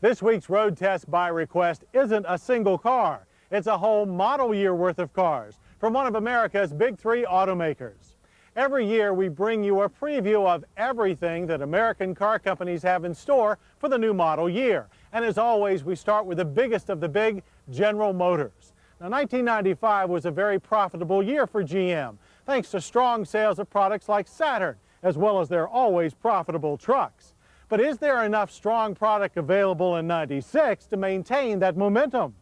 This week's road test by request isn't a single car. It's a whole model year worth of cars from one of America's big three automakers. Every year we bring you a preview of everything that American car companies have in store for the new model year. And as always, we start with the biggest of the big, General Motors. Now, 1995 was a very profitable year for GM, thanks to strong sales of products like Saturn, as well as their always profitable trucks. But is there enough strong product available in 96 to maintain that momentum?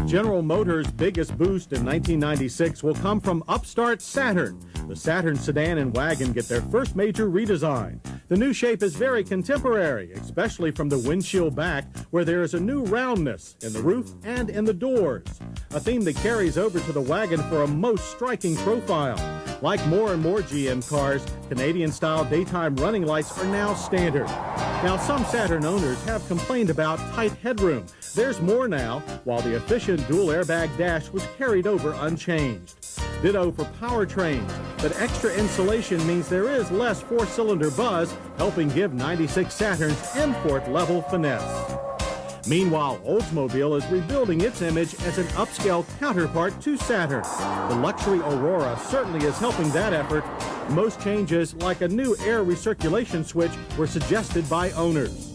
General Motors' biggest boost in 1996 will come from upstart Saturn. The Saturn sedan and wagon get their first major redesign. The new shape is very contemporary, especially from the windshield back, where there is a new roundness in the roof and in the doors, a theme that carries over to the wagon for a most striking profile. Like more and more GM cars, Canadian-style daytime running lights are now standard. Now, some Saturn owners have complained about tight headroom. There's more now, while the efficient dual airbag dash was carried over unchanged. Ditto for powertrains, but extra insulation means there is less four-cylinder buzz, helping give 96 Saturns import-level finesse. Meanwhile, Oldsmobile is rebuilding its image as an upscale counterpart to Saturn. The luxury Aurora certainly is helping that effort. Most changes, like a new air recirculation switch, were suggested by owners.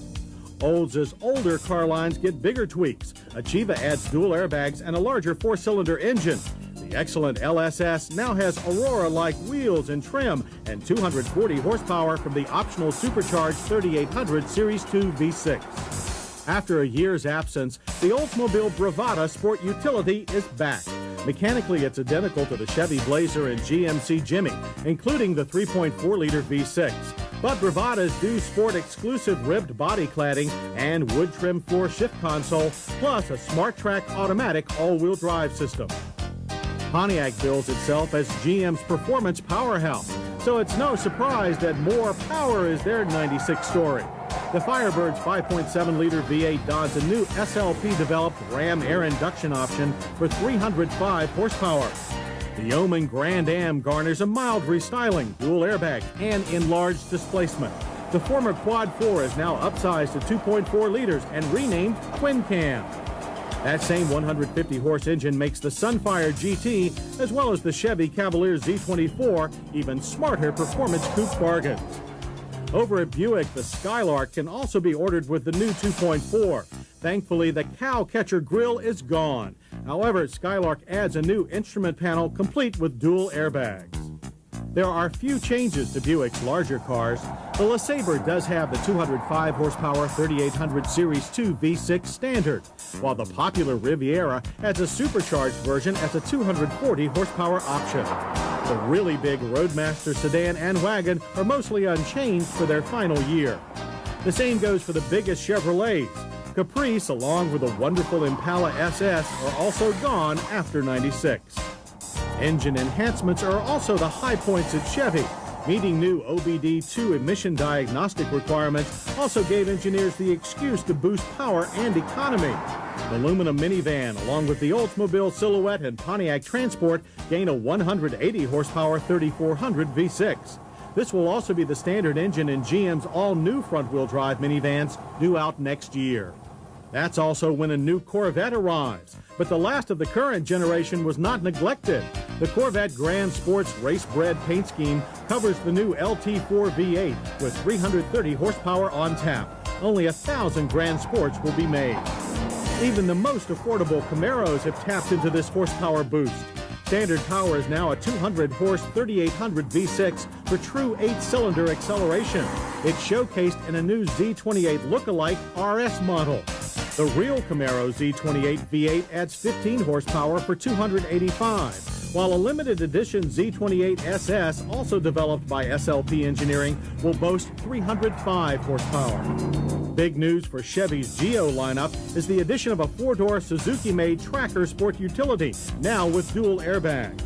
Olds' older car lines get bigger tweaks. Achieva adds dual airbags and a larger four-cylinder engine. The excellent LSS now has Aurora-like wheels and trim and 240 horsepower from the optional supercharged 3800 Series 2 V6. After a year's absence, the Oldsmobile Bravada Sport Utility is back. Mechanically, it's identical to the Chevy Blazer and GMC Jimmy, including the 3.4-liter V6. But Bravadas do sport exclusive ribbed body cladding and wood trim floor shift console, plus a Smart Track automatic all-wheel drive system. Pontiac bills itself as GM's performance powerhouse, so it's no surprise that more power is their 96 story. The Firebird's 5.7-liter V8 dons a new SLP-developed Ram air induction option for 305 horsepower. The Yeoman Grand Am garners a mild restyling, dual airbag, and enlarged displacement. The former Quad 4 is now upsized to 2.4 liters and renamed Twin Cam. That same 150-horse engine makes the Sunfire GT, as well as the Chevy Cavalier Z24, even smarter performance coupe bargains. Over at Buick, the Skylark can also be ordered with the new 2.4. Thankfully, the cow catcher grille is gone. However, Skylark adds a new instrument panel complete with dual airbags. There are few changes to Buick's larger cars. The LeSabre does have the 205 horsepower 3800 Series 2 V6 standard, while the popular Riviera has a supercharged version as a 240 horsepower option. The really big Roadmaster sedan and wagon are mostly unchanged for their final year. The same goes for the biggest Chevrolets. Caprice, along with the wonderful Impala SS, are also gone after 96. Engine enhancements are also the high points at Chevy. Meeting new OBD2 emission diagnostic requirements also gave engineers the excuse to boost power and economy. The aluminum minivan, along with the Oldsmobile Silhouette and Pontiac Transport, gain a 180 horsepower 3400 V6. This will also be the standard engine in GM's all-new front-wheel drive minivans due out next year. That's also when a new Corvette arrives. But the last of the current generation was not neglected. The Corvette Grand Sports race-bred paint scheme covers the new LT4 V8 with 330 horsepower on tap. Only 1,000 Grand Sports will be made. Even the most affordable Camaros have tapped into this horsepower boost. Standard power is now a 200-horse 3800 V6 for true 8-cylinder acceleration. It's showcased in a new Z28 lookalike RS model. The real Camaro Z28 V8 adds 15 horsepower for 285, while a limited edition Z28 SS, also developed by SLP Engineering, will boast 305 horsepower. Big news for Chevy's Geo lineup is the addition of a four-door Suzuki-made Tracker Sport Utility, now with dual airbags.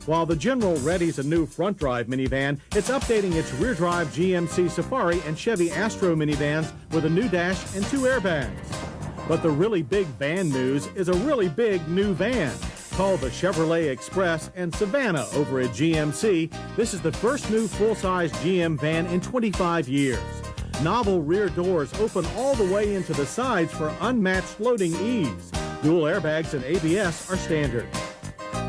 While the General readies a new front-drive minivan, it's updating its rear-drive GMC Safari and Chevy Astro minivans with a new dash and 2 airbags. But the really big van news is a really big new van. Called the Chevrolet Express and Savannah over at GMC, this is the first new full-size GM van in 25 years. novel rear doors open all the way into the sides for unmatched loading ease. Dual airbags and ABS are standard.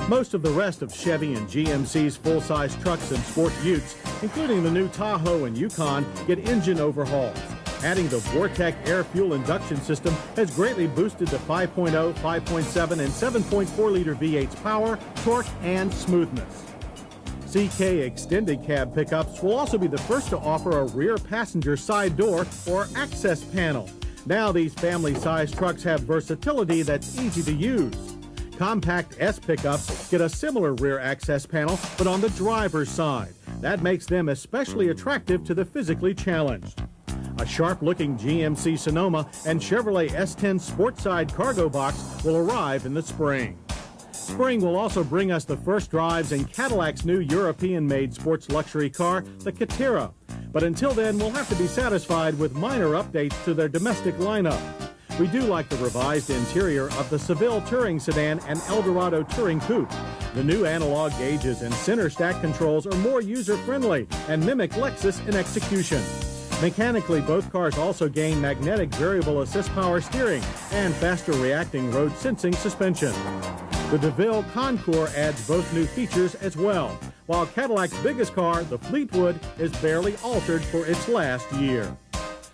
Most of the rest of Chevy and GMC's full-size trucks and sport utes, including the new Tahoe and Yukon, get engine overhauls. Adding the Vortec air-fuel induction system has greatly boosted the 5.0, 5.7, and 7.4-liter V8's power, torque, and smoothness. CK extended cab pickups will also be the first to offer a rear passenger side door or access panel. Now these family-sized trucks have versatility that's easy to use. Compact S pickups get a similar rear access panel, but on the driver's side. That makes them especially attractive to the physically challenged. A sharp-looking GMC Sonoma and Chevrolet S10 Sportside cargo box will arrive in the spring. Spring will also bring us the first drives in Cadillac's new European-made sports luxury car, the Catera. But until then, we'll have to be satisfied with minor updates to their domestic lineup. We do like the revised interior of the Seville Touring Sedan and Eldorado Touring Coupe. The new analog gauges and center stack controls are more user-friendly and mimic Lexus in execution. Mechanically, both cars also gain magnetic variable assist power steering and faster reacting road sensing suspension. The DeVille Concours adds both new features as well, while Cadillac's biggest car, the Fleetwood, is barely altered for its last year.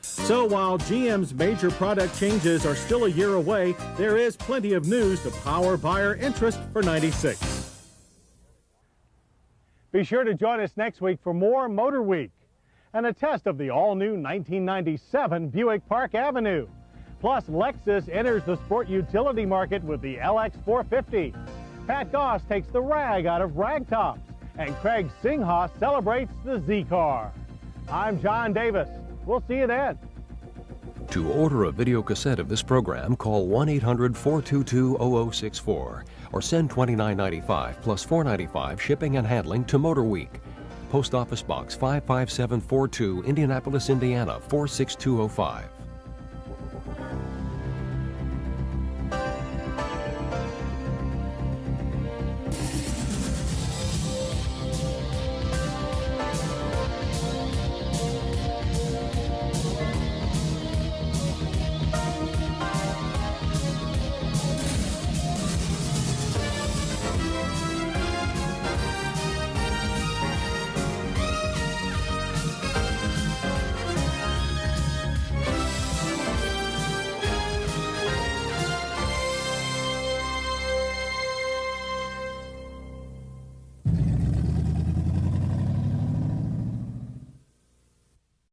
So while GM's major product changes are still a year away, there is plenty of news to power buyer interest for 96. Be sure to join us next week for more Motor Week and a test of the all-new 1997 Buick Park Avenue. Plus, Lexus enters the sport utility market with the LX450. Pat Goss takes the rag out of ragtops, and Craig Singhaus celebrates the Z-Car. I'm John Davis. We'll see you then. To order a video cassette of this program, call 1-800-422-0064 or send $29.95 plus $4.95 shipping and handling to Motorweek. Post Office Box 55742, Indianapolis, Indiana 46205.